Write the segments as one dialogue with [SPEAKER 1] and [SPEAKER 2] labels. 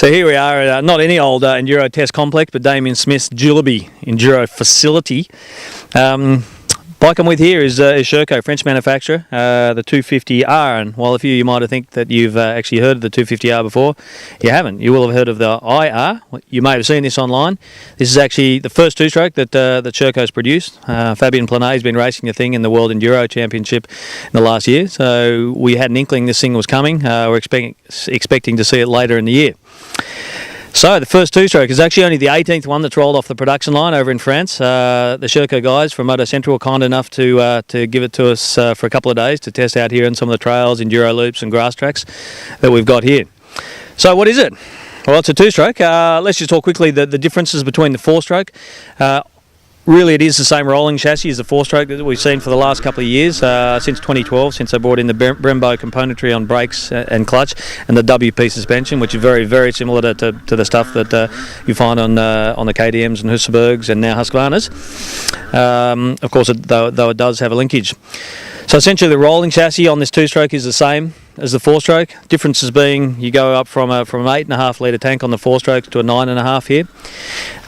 [SPEAKER 1] So here we are at not any old Enduro test complex, but Damien Smith's Juleby Enduro facility. Bike I'm with here is Sherco, French manufacturer, the 250R. And while a few of you might have think that you've actually heard of the 250R before, you haven't. You will have heard of the IR. You may have seen this online. This is actually the first two-stroke that Sherco's produced. Fabien Planet has been racing the thing in the World Enduro Championship in the last year, so we had an inkling this thing was coming. We're expecting to see it later in the year. So the first two-stroke is actually only the 18th one that's rolled off the production line over in France. The Sherco guys from Moto Central were kind enough to give it to us for a couple of days to test out here in some of the trails, enduro loops and grass tracks that we've got here. So what is it? Well, it's a two-stroke. Let's just talk quickly the differences between the four-stroke. Really, it is the same rolling chassis as the four-stroke that we've seen for the last couple of years, since 2012, since they brought in the Brembo componentry on brakes and clutch, and the WP suspension, which is very, very similar to the stuff that you find on the KTMs and Husqvarnas and now Husqvarnas. Of course, though it does have a linkage. So essentially, the rolling chassis on this two-stroke is the same as the four-stroke. Differences being you go up from an 8.5 litre tank on the four-stroke to a 9.5 here.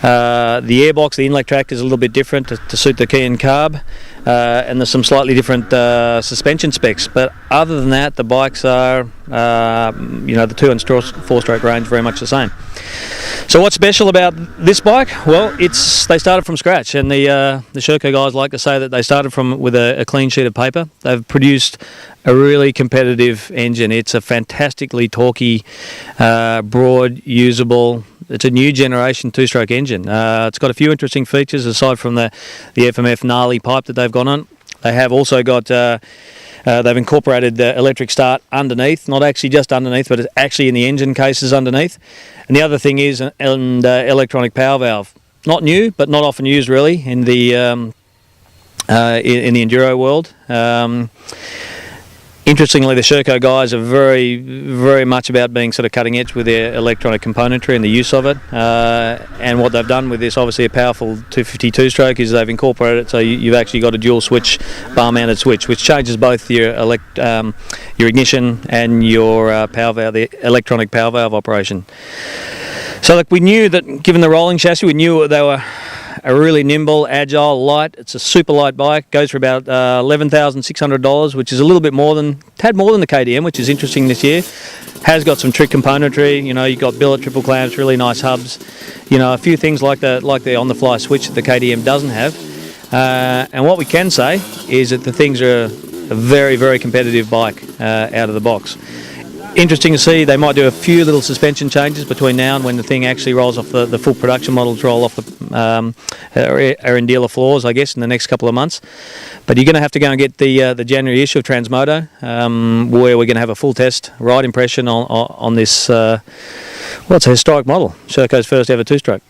[SPEAKER 1] The airbox, the inlet tract is a little bit different to suit the key and carb, and there's some slightly different suspension specs. But other than that, the bikes are, the two and four-stroke range very much the same. So what's special about this bike? Well, they started from scratch, and the Sherco guys like to say that they started with a clean sheet of paper. They've produced a really competitive engine. It's a fantastically torquey, broad, usable. It's a new generation two-stroke engine. It's got a few interesting features aside from the FMF gnarly pipe that they've gone on. They have also got they've incorporated the electric start underneath, not actually just underneath, but it's actually in the engine cases underneath. And the other thing is an electronic power valve. Not new, but not often used really in the enduro world. Interestingly, the Sherco guys are very, very much about being sort of cutting edge with their electronic componentry and the use of it. And what they've done with this, obviously a powerful 252 stroke, is they've incorporated it so you've actually got a dual switch, bar-mounted switch, which changes both your ignition and your power valve, the electronic power valve operation. So look, we knew that given the rolling chassis, we knew they were a really nimble, agile, light. It's a super light bike. Goes for about $11,600, which is a little bit more than the KTM, which is interesting this year. Has got some trick componentry. You've got billet triple clamps, really nice hubs. A few things like the on-the-fly switch that the KTM doesn't have. And what we can say is that the things are a very, very competitive bike out of the box. Interesting to see. They might do a few little suspension changes between now and when the thing actually rolls off the full production models roll off are in dealer floors, I guess, in the next couple of months. But you're going to have to go and get the January issue of Transmoto, where we're going to have a full test ride impression on this. It's a historic model, Sherco's first ever two-stroke.